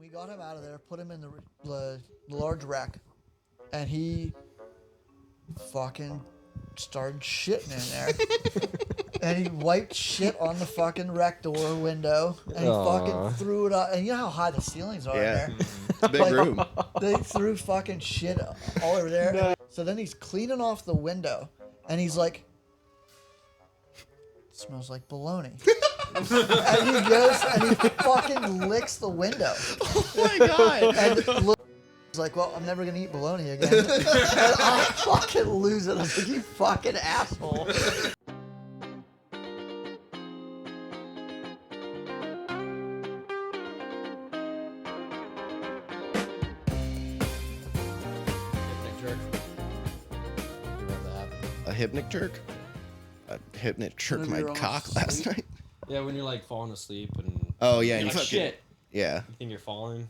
we got him out of there, put him in the large rack, and he fucking started shitting in there. And he wiped shit on the fucking wreck door window, and he fucking threw it up. And you know how high the ceilings are in there? It's a big room. They threw fucking shit all over there. No. So then he's cleaning off the window, and he's like, "It smells like bologna." And he goes and he fucking licks the window. Oh my god! And he's like, "Well, I'm never gonna eat bologna again." And I fucking lose it. I was like, "You fucking asshole." A hypnic jerk? A hypnic jerk my cock last night. Yeah, when you're like falling asleep and oh yeah, you're and like, shit. Yeah. You think you're falling?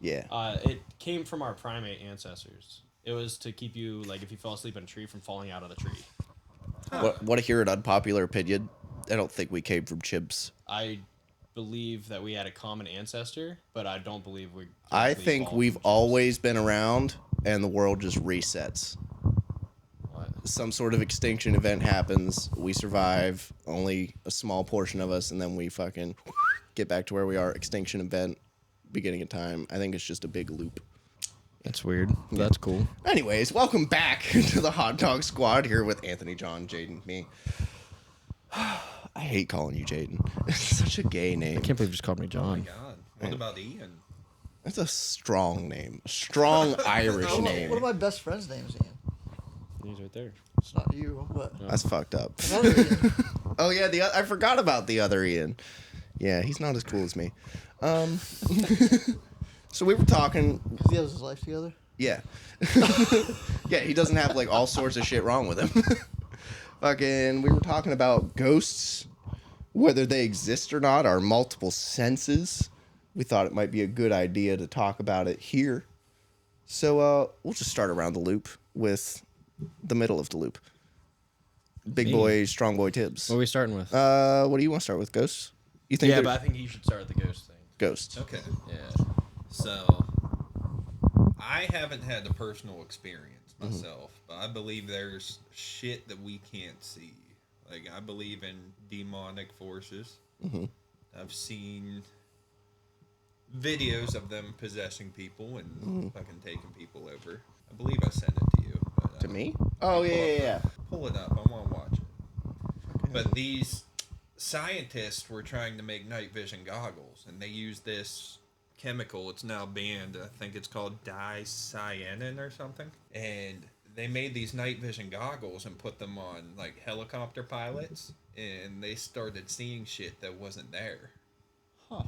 Yeah. It came from our primate ancestors. It was to keep you, like, if you fell asleep in a tree, from falling out of the tree. Huh. What hear an unpopular opinion? I don't think we came from chimps. I believe that we had a common ancestor, but I don't believe we. I think we've always been around, and the world just resets. Some sort of extinction event happens, we survive, only a small portion of us, and then we fucking get back to where we are. Extinction event, beginning of time. I think it's just a big loop. That's weird. Yeah. That's cool. Anyways, welcome back to the Hot Dog Squad here with Anthony, John, Jaden, me. I hate calling you Jaden. It's such a gay name. I can't believe you just called me John. Oh my god. What about Ian? That's a strong name. A strong Irish name. One of my best friend's names is Ian. He's right there. It's not you, but... That's fucked up. Another Ian. Oh, yeah, I forgot about the other Ian. Yeah, he's not as cool as me. So we were talking... Because he has his life together? Yeah. Yeah, he doesn't have, like, all sorts of shit wrong with him. Fucking, we were talking about ghosts, whether they exist or not, our multiple senses. We thought it might be a good idea to talk about it here. So, we'll just start around the loop with... the middle of the loop. Big boy, strong boy Tibbs. What are we starting with? What do you want to start with? Ghosts? You think? Yeah, but I think you should start with the ghost thing. Ghosts. Okay. Yeah. So, I haven't had a personal experience myself, but I believe there's shit that we can't see. Like, I believe in demonic forces. I've seen videos of them possessing people and fucking taking people over. I believe I sent it to you. But, To me? Oh, yeah. Pull it up. I want to watch it. But these scientists were trying to make night vision goggles, and they used this chemical. It's now banned. I think it's called dicyanin or something. And they made these night vision goggles and put them on, like, helicopter pilots, and they started seeing shit that wasn't there.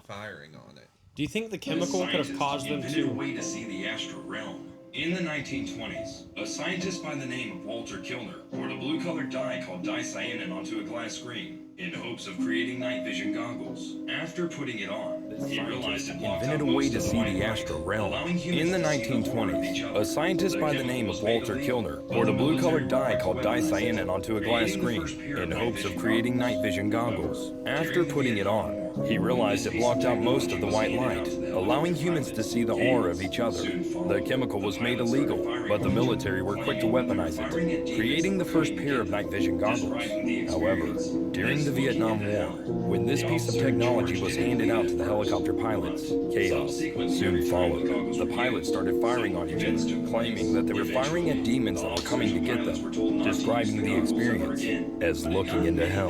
Firing on it. Do you think the chemical could have caused them invented to... a way to see the astral realm. In the 1920s, a scientist by the name of Walter Kilner poured a blue-colored dye called dicyanin onto a glass screen in hopes of creating night vision goggles. After putting it on, he realized it blocked out most of the white light, allowing humans In the to see the horror of each 1920s, other. a scientist by the name of Walter Kilner poured a blue-colored dye called dicyanin onto a glass screen in hopes of creating night vision goggles. After putting it on, he realized it blocked out most of the white light, allowing humans to see the aura of each other. The chemical was made illegal, but the military were quick to weaponize it, creating the first pair of night vision goggles. However, during the Vietnam War, when this piece of technology was handed out to the helicopter pilots, chaos soon followed. The pilots started firing on each other, claiming that they were firing at demons that were coming to get them, describing the experience as looking into hell.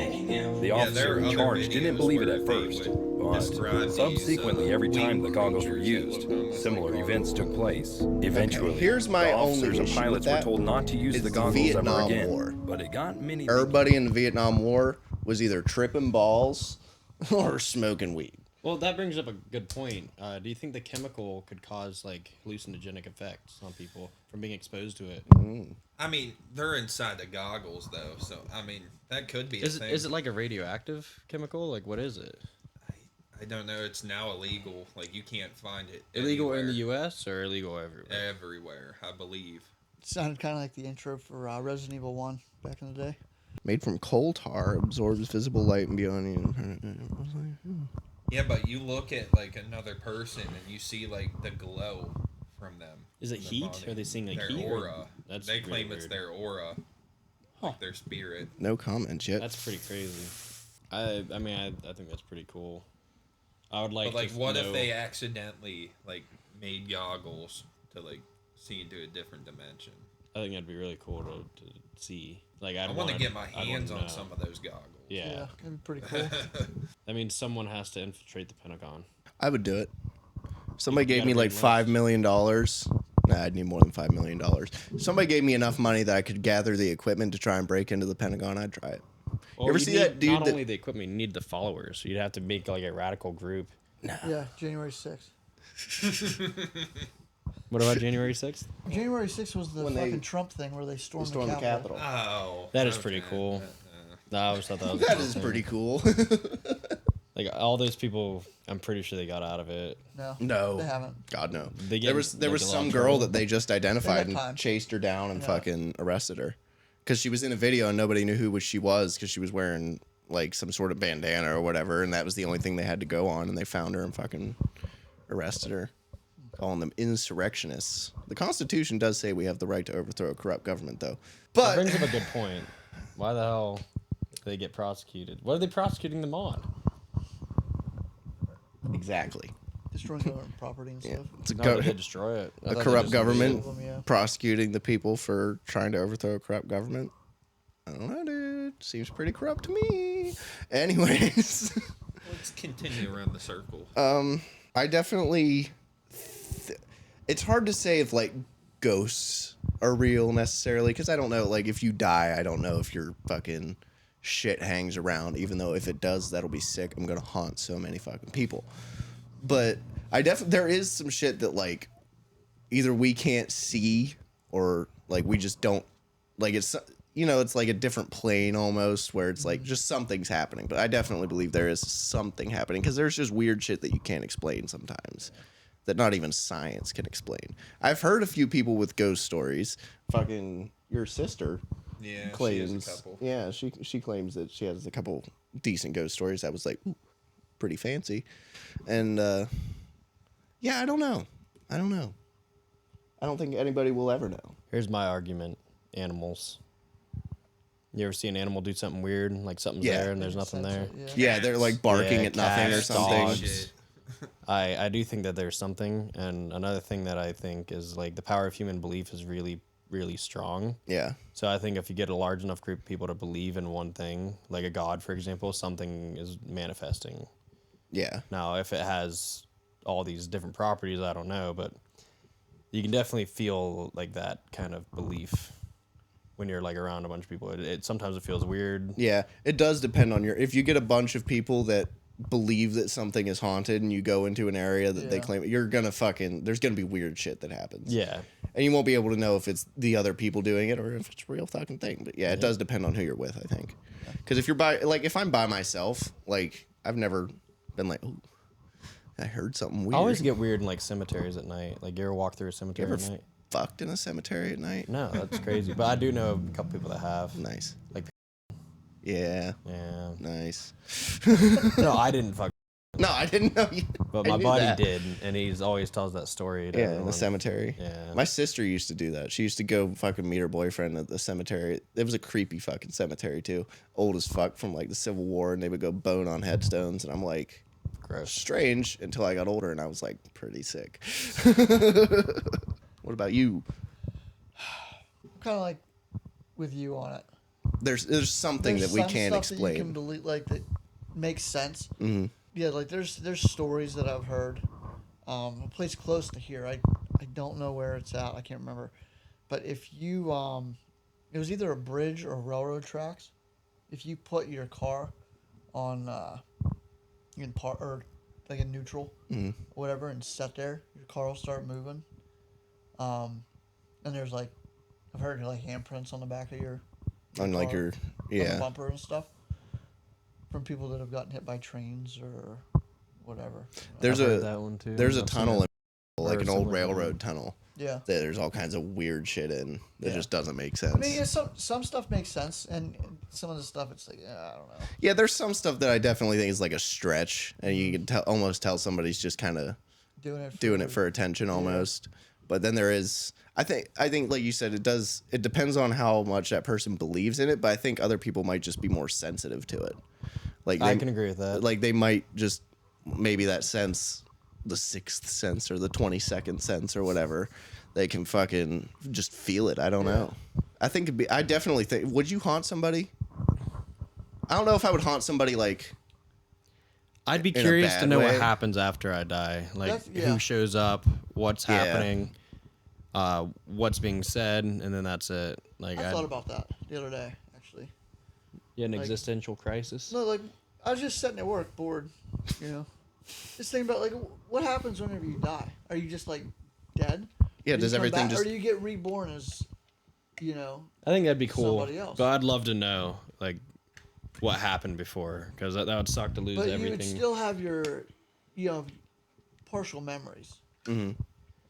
The officer in charge didn't believe it at first, but subsequently every time the goggles were used, similar events took place. Eventually, Here's my the only officers and issue pilots with were that. told not to use It's the the goggles ever Vietnam again. War. But it got many. Everybody in the Vietnam War was either tripping balls or smoking weed. Well, that brings up a good point. Do you think the chemical could cause, like, hallucinogenic effects on people from being exposed to it? I mean, they're inside the goggles, though, so, I mean, that could be a Is thing. it like a radioactive chemical? Like, what is it? I don't know. It's now illegal. Like, you can't find it Illegal in the anywhere. U.S. or illegal everywhere? Everywhere, I believe. Sounded kind of like the intro for Resident Evil 1 back in the day. Made from coal tar, absorbs visible light and beyond you. Yeah, but you look at like another person and you see like the glow from them. Is it from the heat? body. Are they seeing like their heat? Or- aura? That's They really claim it's weird. their aura, like their spirit. No comment yet. That's pretty crazy. I mean, I think that's pretty cool. I would like. But like, to what know, if they accidentally like made goggles to like see into a different dimension? I think that'd be really cool to see. Like, I want to get my hands on some of those goggles. Yeah. That'd be pretty cool. I mean, someone has to infiltrate the Pentagon. I would do it. If somebody gave me gotta like be $5 million. Nah, I'd need more than $5 million. If somebody gave me enough money that I could gather the equipment to try and break into the Pentagon, I'd try it. Well, you ever you'd see need that dude? Not That, only the equipment, you need the followers. You'd have to make like a radical group. Yeah, January 6th. What about January 6th? January 6th was the When they fucking Trump thing where they stormed, stormed the Capitol. Oh, That is pretty cool. I always thought that was. that a is cool pretty thing. cool. Like all those people, I'm pretty sure they got out of it. No, No. they haven't. God no. They There get, was like, a lot some of girl trouble. that they just identified and time. chased her down and Yeah. fucking arrested her because she was in a video and nobody knew who she was because she was wearing like some sort of bandana or whatever, and that was the only thing they had to go on, and they found her and fucking arrested her, calling them insurrectionists. The Constitution does say we have the right to overthrow a corrupt government, though. That But brings up a good point. Why the hell do they get prosecuted? What are they prosecuting them on? exactly, Destroying government property and yeah, stuff. it's a, No, go- they did destroy it. I a thought they corrupt just government Them, yeah. prosecuting the people for trying to overthrow a corrupt government. I don't know, dude. Seems pretty corrupt to me. Anyways. Let's continue around the circle. I definitely. It's hard to say if like ghosts are real necessarily because I don't know. Like if you die, I don't know if your fucking shit hangs around. Even though if it does, that'll be sick. I'm gonna haunt so many fucking people. But I definitely there is some shit that like either we can't see or like we just don't like it's. You know, it's like a different plane almost where it's like just something's happening. But I definitely believe there is something happening because there's just weird shit that you can't explain sometimes that not even science can explain. I've heard a few people with ghost stories. Fucking your sister Yeah, claims. she has a couple. Yeah, she claims that she has a couple decent ghost stories. That was like ooh, pretty fancy. And yeah, I don't know. I don't think anybody will ever know. Here's my argument: animals. You ever see an animal do something weird, like something's Yeah. there and there's nothing there? Yeah, they're like barking Yeah, at nothing or cats, something. dogs. Shit. I do think that there's something, and another thing that I think is like the power of human belief is really, really strong. Yeah. So I think if you get a large enough group of people to believe in one thing, like a god, for example, something is manifesting. Yeah. Now, if it has all these different properties, I don't know, but you can definitely feel like that kind of belief when you're like around a bunch of people. It sometimes it feels weird. Yeah. It does depend on if you get a bunch of people that believe that something is haunted and you go into an area that they Yeah. claim there's gonna be weird shit that happens. Yeah. And you won't be able to know if it's the other people doing it or if it's a real fucking thing. But yeah, it does depend on who you're with, I think. Because if I'm by myself, like I've never been like, oh, I heard something weird. I always get weird in like cemeteries at night. Like you ever walk through a You cemetery ever at night? fucked in a cemetery at night? No, that's crazy. But I do know a couple people that have. Nice. Like, Yeah. yeah. Nice. No, I didn't fuck. No, I didn't know you. But I my knew buddy that. did, and he's always tells that story. To Yeah, in everyone. the cemetery. Yeah. My sister used to do that. She used to go fucking meet her boyfriend at the cemetery. It was a creepy fucking cemetery too. Old as fuck from like the Civil War, and they would go bone on headstones, and I'm like, Gross. strange until I got older, and I was like, pretty sick. What about you? Kind of like with you on it. There's something There's that we some can't stuff that explain. you can believe, like that makes sense. Mm-hmm. Yeah, like there's stories that I've heard. A place close to here. I don't know where it's at. I can't remember. But if you it was either a bridge or railroad tracks. If you put your car on in part or like in neutral, Mhm. or whatever, and set there, your car will start moving. And there's like I've heard like handprints on the back of your On like car, your on the yeah. bumper and stuff from people that have gotten hit by trains or whatever. There's I've heard a that one too. there's a I've seen tunnel it. in like Or an old somewhere. railroad tunnel Yeah. There's all kinds of weird shit in that Yeah. just doesn't make sense. I mean, yeah, some stuff makes sense, and some of the stuff it's like, I don't know. Yeah, there's some stuff that I definitely think is like a stretch, and you can almost tell somebody's just kind of doing it for attention almost. But then there is, I think like you said, it depends on how much that person believes in it. But I think other people might just be more sensitive to it. Like I can agree with that. Like they might just maybe that sense, the sixth sense or the 22nd sense or whatever, they can fucking just feel it. I don't know. I think I definitely think. Would you haunt somebody? I don't know if I would haunt somebody like. I'd be in a curious to bad know way. what happens after I die. Like That's- who shows up, what's Yeah. happening, what's being said, and then that's it. Like I thought about that the other day, actually. an like- existential crisis. No, like I was just sitting at work, bored, just thinking about like what happens whenever you die. Are you just like dead? Yeah, Or do you does come everything back, just- or do you get reborn as, I think that'd be cool. somebody else? But I'd love to know like what happened before, because that would suck to lose but you everything. would still have your, partial memories and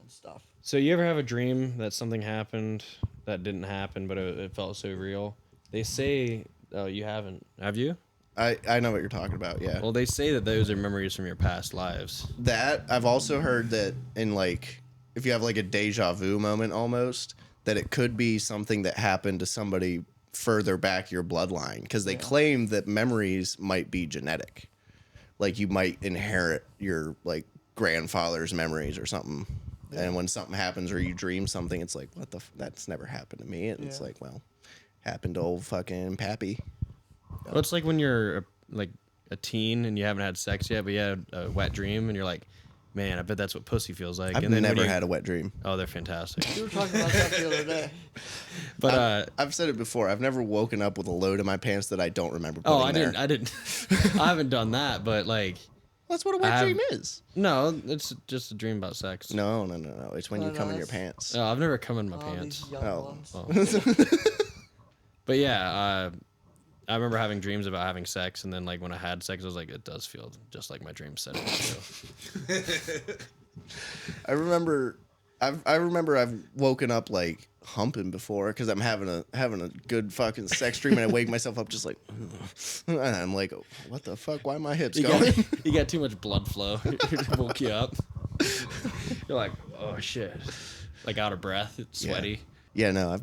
stuff. So you ever have a dream that something happened that didn't happen, but it felt so real? They say, oh, you haven't. Have you? I know what you're talking about. Yeah. Well, they say that those are memories from your past lives. That I've also heard that in like if you have like a deja vu moment almost, that it could be something that happened to somebody further back your bloodline, because they claim that memories might be genetic. Like you might inherit your like grandfather's memories or something. Yeah. And when something happens or you dream something, it's like, what the that's never happened to me. And it's like, well, happened to old fucking Pappy. Well, it's like when you're like a teen and you haven't had sex yet, but you had a wet dream and you're like, man, I bet that's what pussy feels like. I've and then never when you- had a wet dream. Oh, they're fantastic. We were talking about that the other day. But I've said it before. I've never woken up with a load in my pants that I don't remember oh, putting there. I didn't. I haven't done that. But like, That's what a wet dream is. no, it's just a dream about sex. No. It's when No, you come in your that's- pants. Oh, I've never come in my All pants. these young Oh. ones. But yeah, I remember having dreams about having sex, and then like when I had sex, I was like, it does feel just like my dream said it would. I remember I've woken up like humping before because I'm having a good fucking sex dream and I wake myself up just like and I'm like, what the fuck? Why are my hips going? You got too much blood flow. It woke you up. You're like, oh shit, like out of breath, it's sweaty. Yeah, no,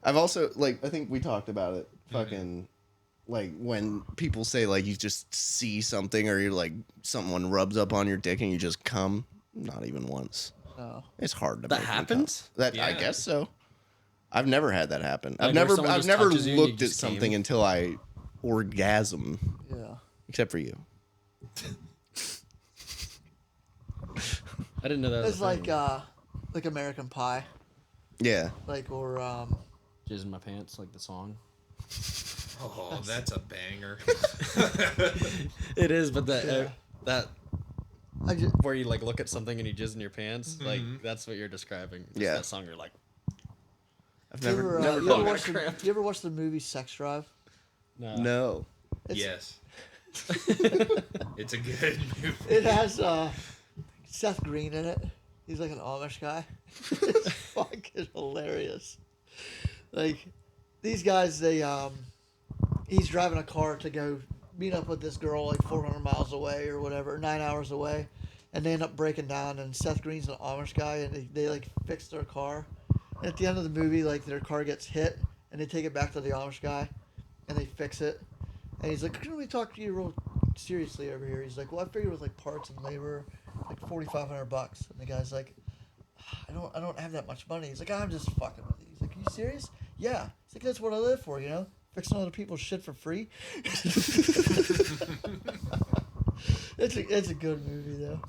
I've also like I think we talked about it. Fucking like when people say like you just see something or you're like someone rubs up on your dick and you just come. Not even once. No. It's hard to. That make me happens? come. That I Yeah. guess so. I've never had that happen. Like where someone I've just never touches you and you looked at just something came? until I orgasm. Yeah. Except for you. I didn't know that was It's a thing. like American Pie, Yeah. like or Jizz in my pants, like the song. Oh, that's a banger. It is, but that Yeah. that I just where you like look at something and you jizz in your pants, like that's what you're describing. Just Yeah. that song. You're like, I've you never ever, never you, done ever that. watch the, you ever watch the movie Sex Drive? no. No. Yes. It's a good movie. It has Seth Green in it. He's like an Amish guy. It's fucking hilarious. Like these guys, he's driving a car to go meet up with this girl like 400 miles away or whatever, 9 hours away, and they end up breaking down. And Seth Green's an Amish guy, and they like fix their car. And at the end of the movie, like their car gets hit, and they take it back to the Amish guy, and they fix it. And he's like, "Can we talk to you real seriously over here?" He's like, "Well, I figured with like parts and labor, like $4,500." And the guy's like, "I don't have that much money." He's like, "I'm just fucking with you." He's like, "Are you serious?" "Yeah." He's like, "That's what I live for, fixing other people's shit for free." It's a good movie though.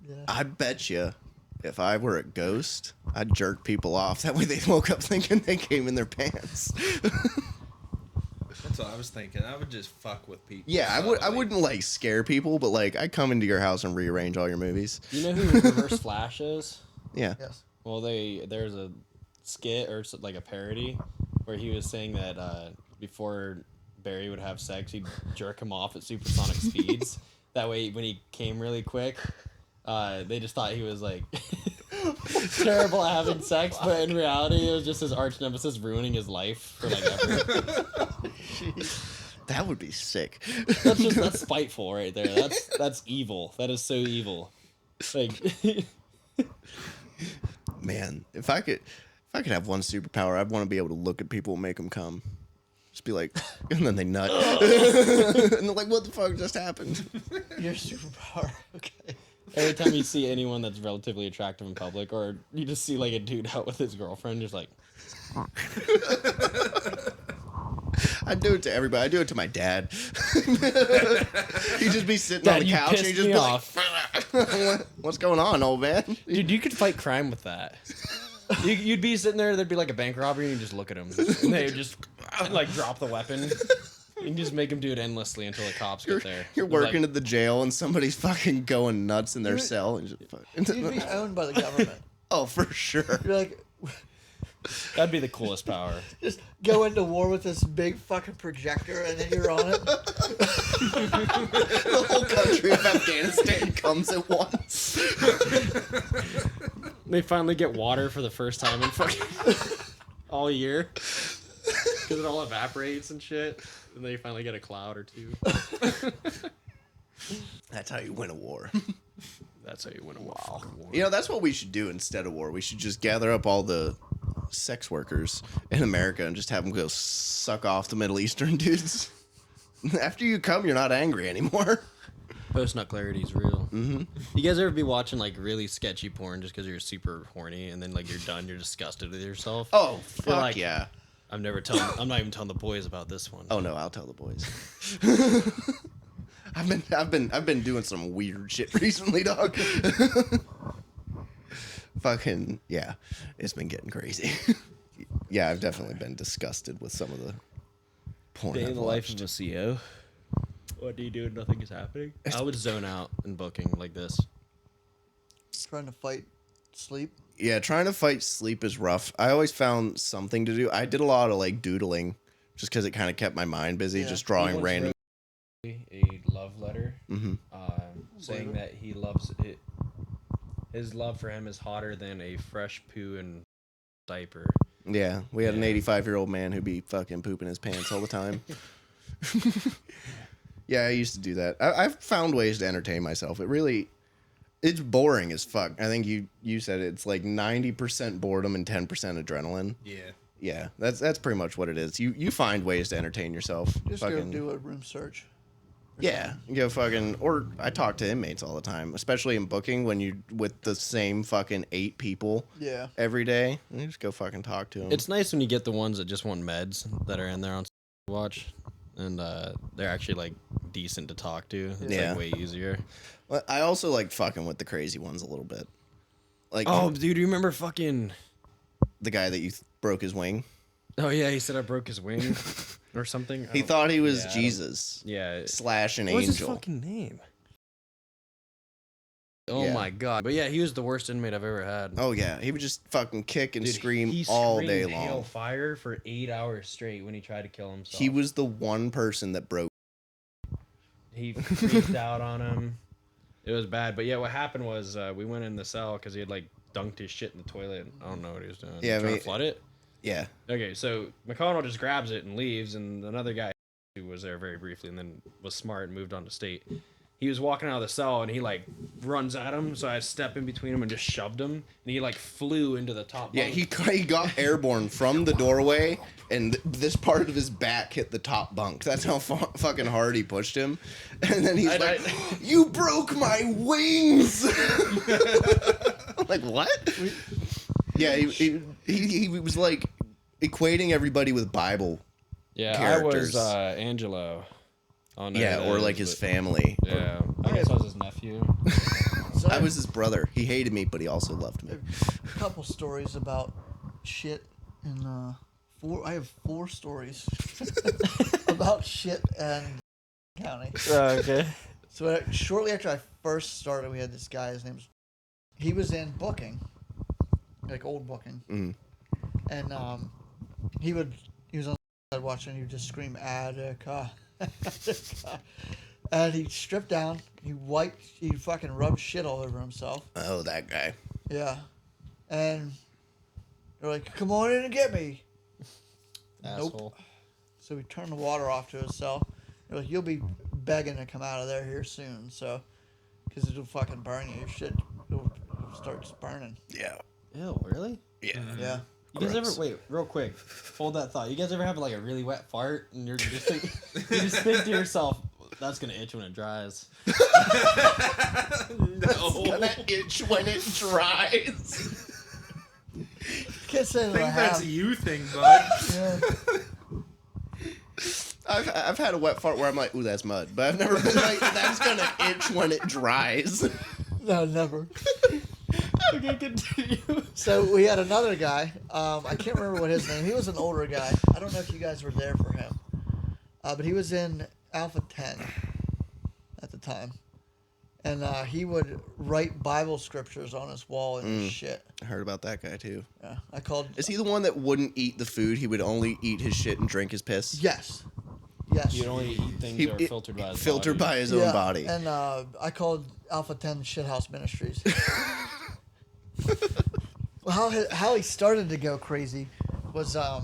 Yeah. I bet you if I were a ghost, I'd jerk people off. That way they woke up thinking they came in their pants. That's what I was thinking. I would just fuck with people. Yeah, I subtly. wouldn't like scare people, but like I'd come into your house and rearrange all your movies. You know who Reverse Flash is? Yeah. Yes. Well, there's a skit or like a parody where he was saying that before Barry would have sex, he'd jerk him off at supersonic speeds. That way, when he came really quick, they just thought he was like terrible at having sex, but in reality, it was just his arch nemesis ruining his life for like ever. That would be sick. That's spiteful right there. That's evil. That is so evil. Like, Man, if I could have one superpower, I'd want to be able to look at people and make them come. Just be like, and then they nut. And they're like, what the fuck just happened? Your superpower. Okay. every time you see anyone that's relatively attractive in public, or you just see like a dude out with his girlfriend, just like. I do it to everybody. I do it to my dad. He'd just be sitting Dad, on the you couch and pissed he'd just me be off. like, what's going on, old man? Dude, you could fight crime with that. You'd be sitting there, there'd be like a bank robbery, and you just look at them. And they would just like drop the weapon. You just make them do it endlessly until the cops get there. You're You're working like, at the jail and somebody's fucking going nuts in their You're- cell. And just You'd be owned by the government. oh, for sure. You're like, that'd be the coolest power. just go into war with this big fucking projector and then you're on it. The whole country of Afghanistan comes at once. They finally get water for the first time in fucking all year. Because it all evaporates and shit. And they finally get a cloud or two. That's how you win a war. That's how you win a fucking war. You know, that's what we should do instead of war. We should just gather up all the sex workers in America and just have them go suck off the Middle Eastern dudes. After you come, you're not angry anymore. Post-nut clarity is real. Mm-hmm. You guys ever be watching like really sketchy porn just because you're super horny and then like you're done, you're disgusted with yourself? Oh, fuck like, yeah. I'm not even telling the boys about this one. Oh no, I'll tell the boys. I've been doing some weird shit recently, dog. Fucking yeah, it's been getting crazy. Yeah, I've definitely been disgusted with some of the porn. Day in I've the life watched. of a CO. What do you do when nothing is happening? I would zone out in booking like this. Trying to fight sleep. Yeah, trying to fight sleep is rough. I always found something to do. I did a lot of like doodling, just because it kind of kept my mind busy, Yeah. just drawing He once random. A love letter Mm-hmm. saying that he loves it. His love for him is hotter than a fresh poo and diaper. Yeah, we had an Yeah. 85-year-old man who'd be fucking pooping his pants all the time. Yeah, I used to do that. I've found ways to entertain myself. It's boring as fuck. I think you said it's like 90% boredom and 10% adrenaline. Yeah. Yeah, that's pretty much what it is. You find ways to entertain yourself. Just go do a room search. Yeah, you go fucking. Or I talk to inmates all the time, especially in booking when you with the same fucking 8 people. Yeah. Every day, and you just go fucking talk to them. It's nice when you get the ones that just want meds that are in there on watch, and they're actually like decent to talk to. It's Yeah. like way easier. Well, I also like fucking with the crazy ones a little bit. Like Oh, dude, do you remember fucking? the guy that you broke his wing. Oh yeah, he said I broke his wing or something. He thought he was yeah, I don't- Jesus Yeah. slash an What was his angel. fucking name? Oh Yeah. my god! But yeah, he was the worst inmate I've ever had. Oh yeah, he would just fucking kick and Dude, scream he all day screamed long. Hellfire for 8 hours straight when he tried to kill himself. He was the one person that broke. He freaked out on him. It was bad. But yeah, what happened was we went in the cell because he had like dunked his shit in the toilet. I don't know what he was doing. Yeah, Trying to flood it. Yeah, Okay, so McConnell just grabs it and leaves, and another guy who was there very briefly and then was smart and moved on to state. He was walking out of the cell and he like runs at him, so I stepped in between him and just shoved him, and he like flew into the top. yeah. bunk. He got airborne from the doorway, and this part of his back hit the top bunk. That's how fucking hard he pushed him. And then he's like, "You broke my wings!" I'm like, what? Yeah, he was like equating everybody with Bible. Yeah, characters. I was Angelo. Oh, no, Yeah, that or is, like his but- family. Yeah, I guess I was his nephew. So I was his brother. He hated me, but he also loved me. a couple stories about shit in I have 4 stories about shit and county. Okay. So shortly after I first started, we had this guy. His name's. He was in booking, like old booking, Mhm. and he was on the side watching. He would just scream Attica, Attica, and he stripped down. He fucking rubbed shit all over himself. Oh, that guy. Yeah, And they're like, come on in and get me. Asshole. So we turned the water off to his cell. They're like, you'll be begging to come out of there here soon. So, because it'll fucking burn you. Shit, it'll start burning. Yeah. Ew, really? Yeah. Yeah. You guys Gross. ever wait real quick? Hold that thought. You guys ever have like a really wet fart and you're just think, you just think to yourself, that's gonna itch when it dries. No. Gonna itch when it dries. Can't say I that think I that's have. a you thing, bud. Yeah. I've had a wet fart where I'm like, ooh, that's mud. But I've never been like, that's gonna itch when it dries. No, never. Okay, continue. So we had another guy. I can't remember what his name. He was an older guy. I don't know if you guys were there for him, but he was in Alpha 10 at the time, and he would write Bible scriptures on his wall and shit. I heard about that guy too. Yeah, I called. Is he the one that wouldn't eat the food? He would only eat his shit and drink his piss? Yes. Yes. You only eat things that are filtered by his filtered body. by his own body. And I called Alpha 10 Shithouse Ministries. Well, how he started to go crazy was so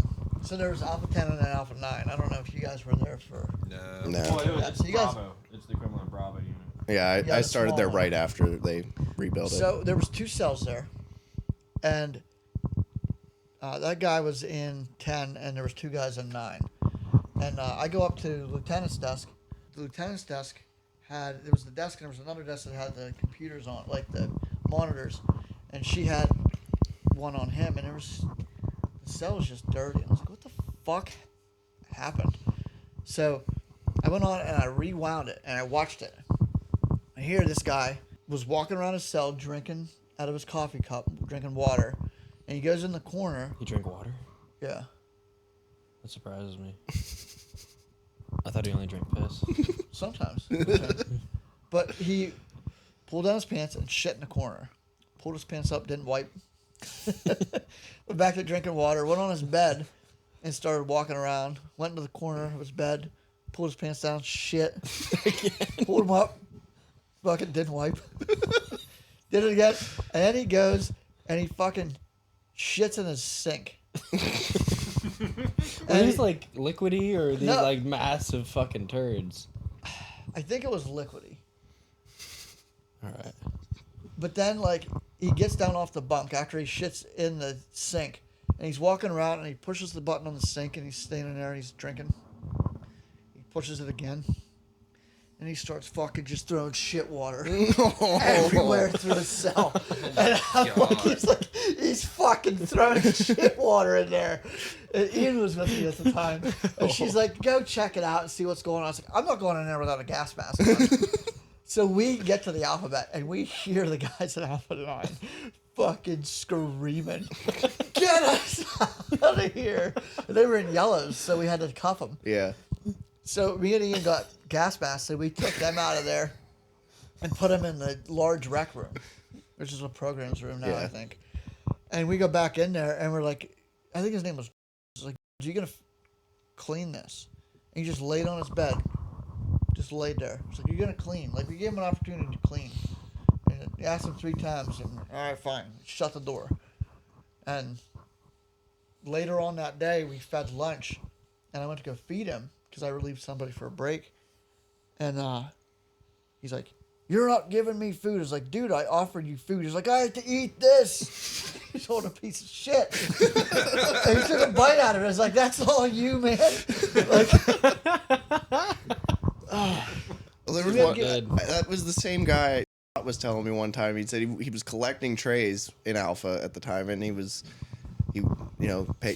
there was Alpha 10 and then Alpha 9. I don't know if you guys were there for. No. No. Well, Yeah, it's so you guys- Bravo. It's the equivalent of Bravo unit. Yeah, Yeah, I the started small there one. right after they rebuilt it. So there was 2 cells there, and that guy was in 10, and there was 2 guys in 9. And I go up to the lieutenant's desk. The lieutenant's desk there was the desk, and there was another desk that had the computers on, like the monitors, and she had one on him, and the cell was just dirty. And I was like, what the fuck happened? So I went on and I rewound it, and I watched it. I hear this guy was walking around his cell drinking out of his coffee cup, drinking water, and he goes in the corner. You drink water? Yeah. That surprises me. I thought he only drank piss. Sometimes. But he pulled down his pants and shit in the corner. Pulled his pants up, didn't wipe. Went back to drinking water, went on his bed and started walking around. Went into the corner of his bed, pulled his pants down, shit. Pulled him up, fucking didn't wipe. Did it again. And then he goes and he fucking shits in his sink. Are these like liquidy or are these No. like massive fucking turds? I think it was liquidy. Alright. But then, like, he gets down off the bunk after he shits in the sink, and he's walking around, and he pushes the button on the sink, and he's standing there, and he's drinking. He pushes it again, and he starts fucking just throwing shit water everywhere through the cell. And I'm like, he's fucking throwing shit water in there. And Ian was with me at the time, and she's like, go check it out and see what's going on. I was like, I'm not going in there without a gas mask on. So we get to the alphabet, and we hear the guys at Alpha 9 fucking screaming, get us out of here. And they were in yellows, so we had to cuff them. Yeah. So me and Ian got gas masks, so we took them out of there and put them in the large rec room, which is a programs room now, Yeah. I think. And we go back in there, and we're like, I think his name was like, are you going to clean this? And he just laid on his bed. Just laid there. It's like, you're going to clean. Like, we gave him an opportunity to clean. And he asked him 3 times, and, all right, fine. Shut the door. And later on that day, we fed lunch, and I went to go feed him because I relieved somebody for a break. And he's like, you're not giving me food. I was like, dude, I offered you food. He's like, I have to eat this. He's holding a piece of shit. And he took a bite out of it. I was like, that's all you, man. Like, Well, there was Yeah, one, good. that was the same guy was telling me one time. He said he was collecting trays in Alpha at the time, and he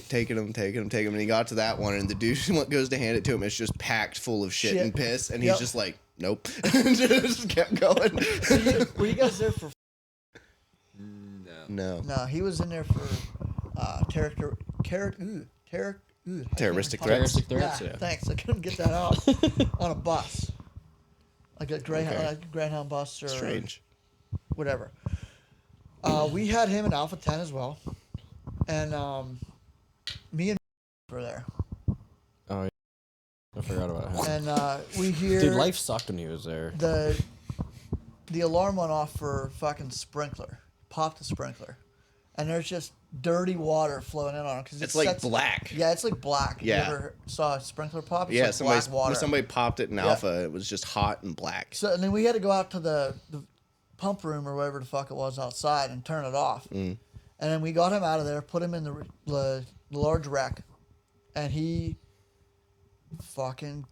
taking them, and he got to that one, and the dude goes to hand it to him. It's just packed full of shit and piss, and he's Yep. just like, nope, just kept going. were you guys there for? No. No, he was in there for Terroristic threats. threats. Terroristic threats, Yeah, yeah. thanks. I couldn't get that out on a bus, like a Greyhound, Okay. like a Greyhound bus or Strange. whatever. We had him in Alpha 10 as well, and me and were there, Oh, yeah. I forgot about him. and we hear Dude, life sucked when he was there. the alarm went off for fucking sprinkler. Popped the sprinkler, and there's just dirty water flowing in on it because It's like black. Yeah, it's like black. Yeah. You ever saw a sprinkler pop? It's Yeah, like black water. somebody popped it in alpha. It was just hot and black. So and then we had to go out to the pump room or whatever the fuck it was outside and turn it off. And then we got him out of there, put him in the large wreck, and he fucking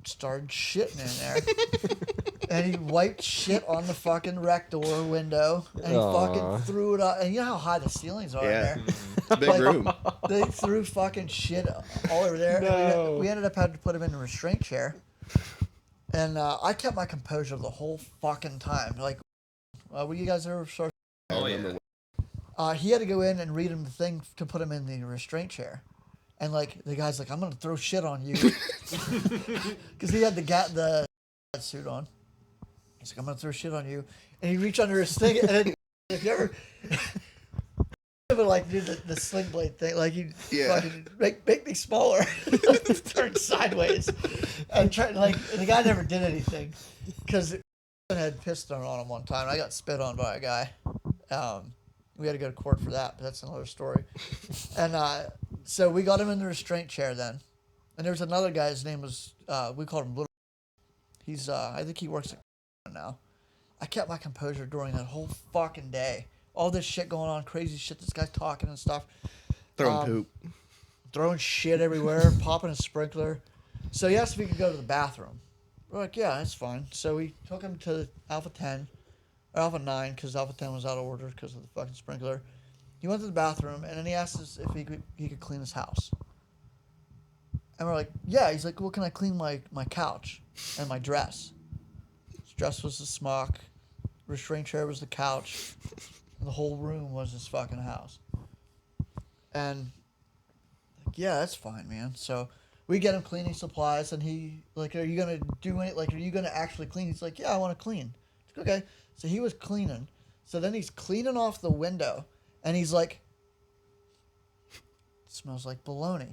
started shitting in there. And he wiped shit on the fucking wreck door window, and he fucking threw it up. And you know how high the ceilings are in there? Big Like, room. They threw fucking shit all over there. No. And we ended up having to put him in a restraint chair. And I kept my composure the whole fucking time. Like, were you guys ever sort Oh yeah. he had to go in and read him the thing to put him in the restraint chair. And, like, the guy's like, I'm going to throw shit on you. Because he had the suit on. He's like, I'm going to throw shit on you. And he reached under his thing. And then, if you ever... like, do the sling blade thing. Like, you fucking make me smaller. Turn sideways. And the guy never did anything. Because had piston on him one time. I got spit on by a guy. We had to go to court for that, but that's another story. And so we got him in the restraint chair then. And there was another guy, his name was, we called him Little. He's, I think he works at now. I kept my composure during that whole fucking day. All this shit going on, crazy shit, this guy's talking and stuff. Throwing poop. Throwing shit everywhere, popping a sprinkler. So he asked if he could go to the bathroom. We're like, yeah, that's fine. So we took him to Alpha 10, or Alpha 9, because Alpha 10 was out of order because of the fucking sprinkler. He went to the bathroom, and then he asked us if he could clean his house. And we're like, yeah. He's like, well, can I clean my couch and my dress? His dress was the smock, restraint chair was the couch, and the whole room was his fucking house. And, like, yeah, that's fine, man. So we get him cleaning supplies, and he, like, are you going to do it? Like, are you going to actually clean? He's like, yeah, I want to clean. It's like, okay. So he was cleaning. So then he's cleaning off the window, and he's like, it smells like bologna.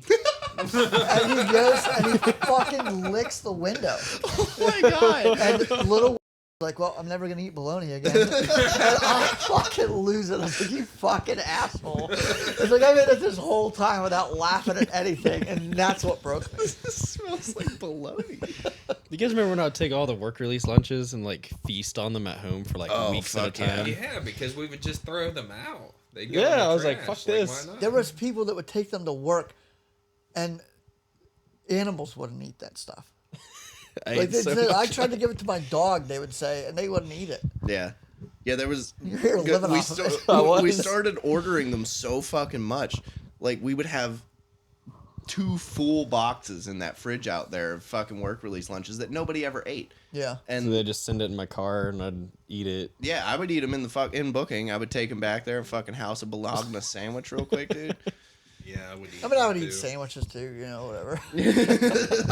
And he goes and he fucking licks the window. Oh my god. And Little like, well, I'm never gonna eat bologna again. And I fucking lose it. I was like, you fucking asshole. It's like, I made it this whole time without laughing at anything, and that's what broke me. This smells like bologna. You guys remember when I would take all the work release lunches and like feast on them at home for like weeks at a fuck yeah. time? Yeah, because we would just throw them out. They'd go in Yeah, the I was like, trash. fuck this. why not? There was people that would take them to work, and animals wouldn't eat that stuff. I Like ate so I much. tried to give it to my dog, they would say, and they wouldn't eat it. Yeah. Yeah, there was... You're here living we, off of it. we started ordering them so fucking much. Like, we would have 2 full boxes in that fridge out there of fucking work release lunches that nobody ever ate. Yeah. And So they just send it in my car and I'd eat it. yeah, I would eat them in booking. I would take them back there and fucking house a bologna sandwich real quick, dude. Yeah, I would eat I mean, I them would eat too. sandwiches too, you know, whatever.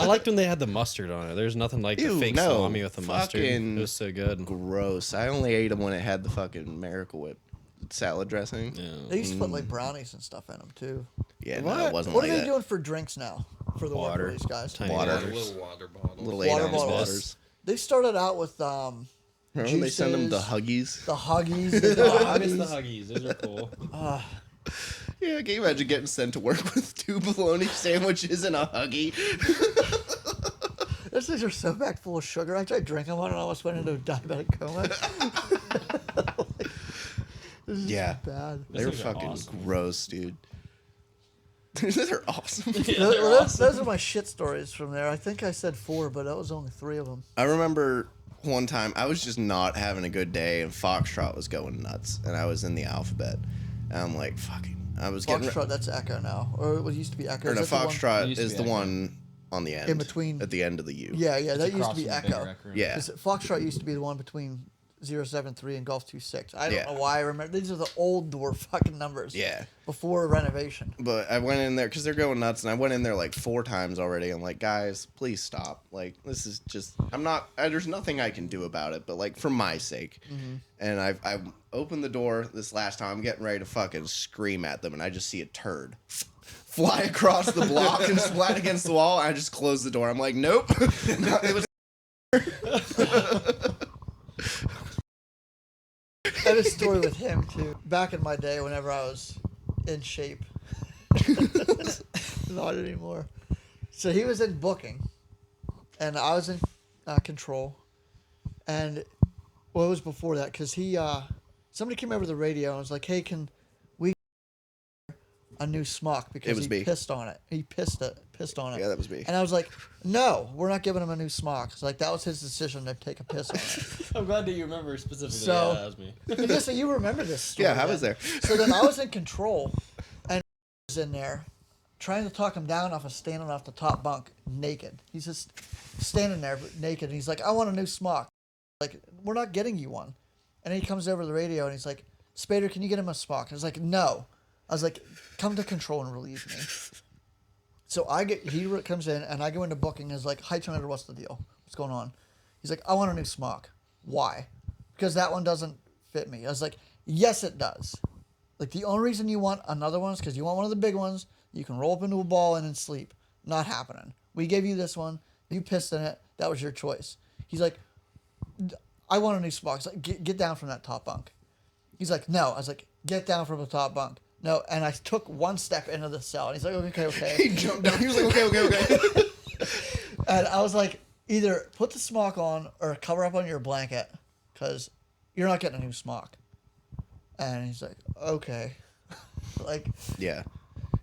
I liked when they had the mustard on it. There's nothing like Ew, the fake no. salami with the mustard. Fucking It was so good. Gross. I only ate them when it had the fucking Miracle Whip salad dressing. Yeah. They used to put like brownies and stuff in them too. Yeah, no, What? it wasn't What like are they that. doing for drinks now? For the Water. water, these guys. Tiny Water. Yeah, waters. little water bottles. Little Water 8-ounce bottles. waters. They started out with Remember when they send them the juices, Huggies? the Huggies. They got I miss the Huggies. Huggies. Those are cool. Yeah, can you imagine getting sent to work with 2 bologna sandwiches and a Huggy? Those things are so packed full of sugar. I tried drinking one and I almost went into a diabetic coma. This is Yeah. bad. They were things are fucking awesome. gross, dude. They're awesome. Those are my shit stories from there. I think I said 4, but that was only 3 of them. I remember one time I was just not having a good day and Foxtrot was going nuts and I was in the alphabet. And I'm like, fucking. I was getting. Foxtrot, that's Echo now. Or it used to be Echo. Or no, Is that the one- Foxtrot used to is be the Echo. one on the end. In between- At the end of the U. Yeah, that used to Across be from the big Echo. rec room. Yeah. 'Cause Foxtrot used to be the one between 073 and Golf 26. I don't Yeah. know why I remember. These are the old door fucking numbers. Yeah. Before renovation. But I went in there because they're going nuts, and I went in there like 4 times already. I'm like, guys, please stop. Like, this is just, there's nothing I can do about it, but like for my sake. And I opened the door this last time. I'm getting ready to fucking scream at them, and I just see a turd fly across the block and splat against the wall. I just closed the door. I'm like, nope. It was. I have a story with him too. Back in my day, whenever I was in shape, not anymore. So he was in booking, and I was in control. And well, it was before that because somebody came over the radio and was like, "Hey, can we a new smock?" Because It was he me. pissed on it. He pissed on it. Yeah, that was me. And I was like, "No, we're not giving him a new smock." It's like that was his decision to take a piss on it. I'm glad that you remember specifically. So- Yeah, that was me. Yeah, so you remember this story? Yeah, I was then. there. So then I was in control, and was in there, trying to talk him down off of standing off the top bunk naked. He's just standing there naked, and he's like, "I want a new smock." Like, we're not getting you one. And then he comes over the radio and he's like, "Spader, can you get him a smock?" I was like, "No." I was like, "Come to control and relieve me." So he comes in and I go into booking and is like, "Hi, Turner, what's the deal? What's going on?" He's like, "I want a new smock." "Why?" "Because that one doesn't fit me." I was like, "Yes, it does. Like, the only reason you want another one is because you want one of the big ones you can roll up into a ball and then sleep. Not happening. We gave you this one. You pissed in it. That was your choice." He's like, "I want a new smock." I was like, get down from that top bunk." He's like, "No." I was like, "Get down from the top bunk." "No." And I took one step into the cell. And he's like, okay. He jumped down. He was like, okay. And I was like, either put the smock on or cover up on your blanket because you're not getting a new smock. And he's like, "Okay." Like, Yeah.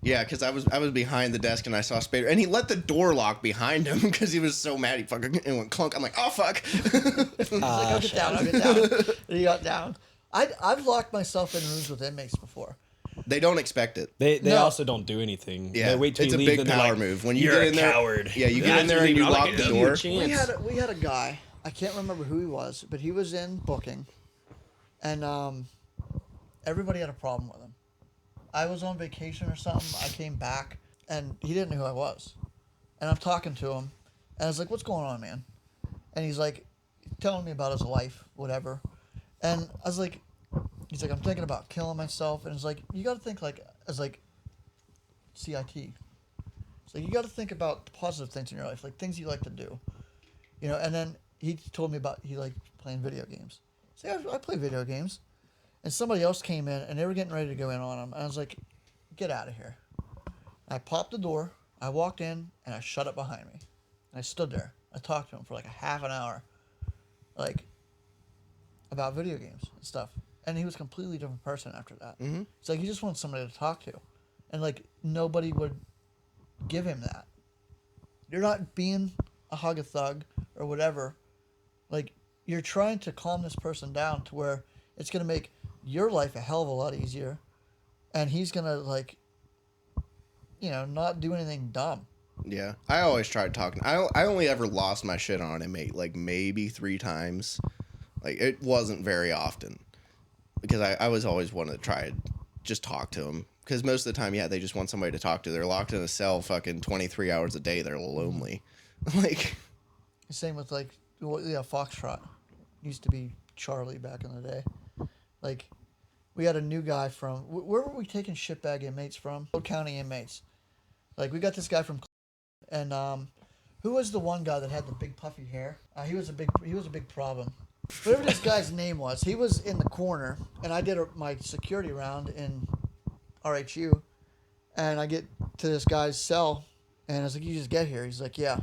Yeah, because I was behind the desk and I saw Spader, and he let the door lock behind him because he was so mad. He fucking it went clunk. I'm like, "Oh fuck!" he's like, I'll get down. And he got down. I've locked myself in rooms with inmates before. They don't expect it. They No. also don't do anything. Yeah, They wait till it's you a leave, big then they're power like, move. When you "You're get a in there, coward." yeah, you get in there after and you leaving, I lock like the it. door. Chance. We had a guy. I can't remember who he was, but he was in booking, and everybody had a problem with him. I was on vacation or something. I came back, and he didn't know who I was. And I'm talking to him, and I was like, "What's going on, man?" And he's like, telling me about his life, whatever. And I was like, he's like, "I'm thinking about killing myself." And he's like, "You got to think like as like CIT. It's like you got to think about positive things in your life, like things you like to do, you know." And then he told me about he liked playing video games. So yeah, I play video games. And somebody else came in, and they were getting ready to go in on him. And I was like, "Get out of here." I popped the door. I walked in, and I shut it behind me. And I stood there. I talked to him for like a half an hour, like about video games and stuff. And he was a completely different person after that. Mm-hmm. It's like he just wanted somebody to talk to, and like nobody would give him that. You're not being a hug-a-thug or whatever. Like, you're trying to calm this person down to where it's gonna make your life a hell of a lot easier, and he's gonna like, you know, not do anything dumb. Yeah, I always tried talking. I only ever lost my shit on an inmate like maybe 3 times. Like, it wasn't very often because I was always one to try and just talk to them. Because most of the time, yeah, they just want somebody to talk to. They're locked in a cell fucking 23 hours a day. They're lonely. Like, Same with like, yeah, Foxtrot used to be Charlie back in the day. Like, we had a new guy from where were we taking shitbag inmates from? Old County inmates. Like, we got this guy from, and who was the one guy that had the big puffy hair? He was a big problem. Whatever this guy's name was, he was in the corner, and I did my security round in RHU, and I get to this guy's cell, and I was like, "You just get here." He's like, "Yeah."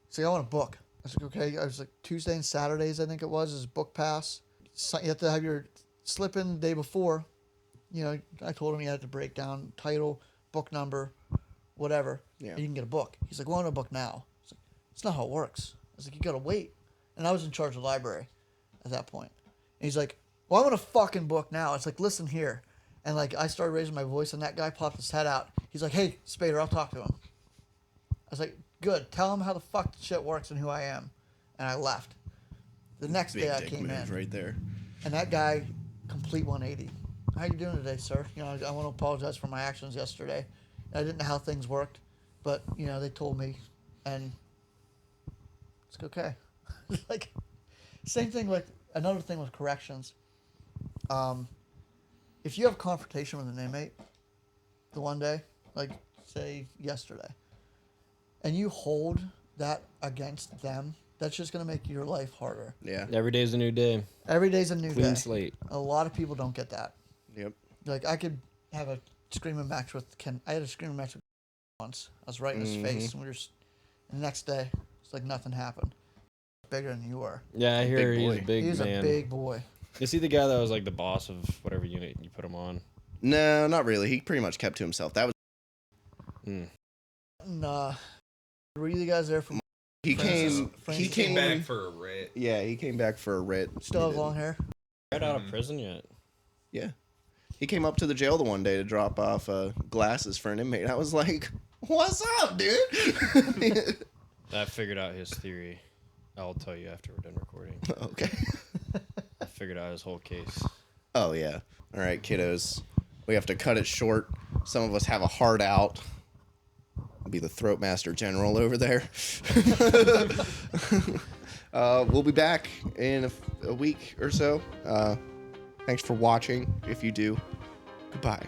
He's like, "I want a book." I was like, "Okay." I was like, Tuesday and Saturdays, I think it was, his book pass. So you have to have your slip in the day before. You know, I told him he had to break down title, book number, whatever. Yeah. You can get a book. He's like, "Well, I want a book now." I was like, "It's not how it works." I was like, "You gotta wait." And I was in charge of the library at that point. And he's like, "Well, I want a fucking book now." It's like, "Listen here." And like, I started raising my voice, and that guy popped his head out. He's like, "Hey, Spader, I'll talk to him." I was like, "Good. Tell him how the fuck the shit works and who I am." And I left. The next big day I dick came move in, right there. and that guy, complete 180. "How you doing today, sir? You know, I want to apologize for my actions yesterday. I didn't know how things worked, but you know, they told me, and it's okay." Like, same thing. Like, another thing with corrections. If you have confrontation with an inmate, the one day, like say yesterday, and you hold that against them That's just gonna make your life harder. Yeah. Every day's a new day. Every day's a new Clean day. slate. A lot of people don't get that. Yep. Like I could have a screaming match with Ken. I had a screaming match with once. I was right in his face, and and the next day, it's like nothing happened. Bigger than you were. Yeah, I hear Big he's boy. a big He's man. a big boy. Is he the guy that was like the boss of whatever unit you put him on? No, not really. He pretty much kept to himself. That was And, were you the guys there for? he came. Francis He Came came back for a writ. Yeah, he came back for a writ. Still He have did. long hair. Right out of prison yet? Yeah. He came up to the jail the one day to drop off glasses for an inmate. I was like, "What's up, dude?" I figured out his theory. I'll tell you after we're done recording. Okay. I figured out his whole case. Oh yeah. All right, kiddos. We have to cut it short. Some of us have a heart out. I'll be the throat master general over there. We'll be back in a week or so. Thanks for watching. If you do, goodbye.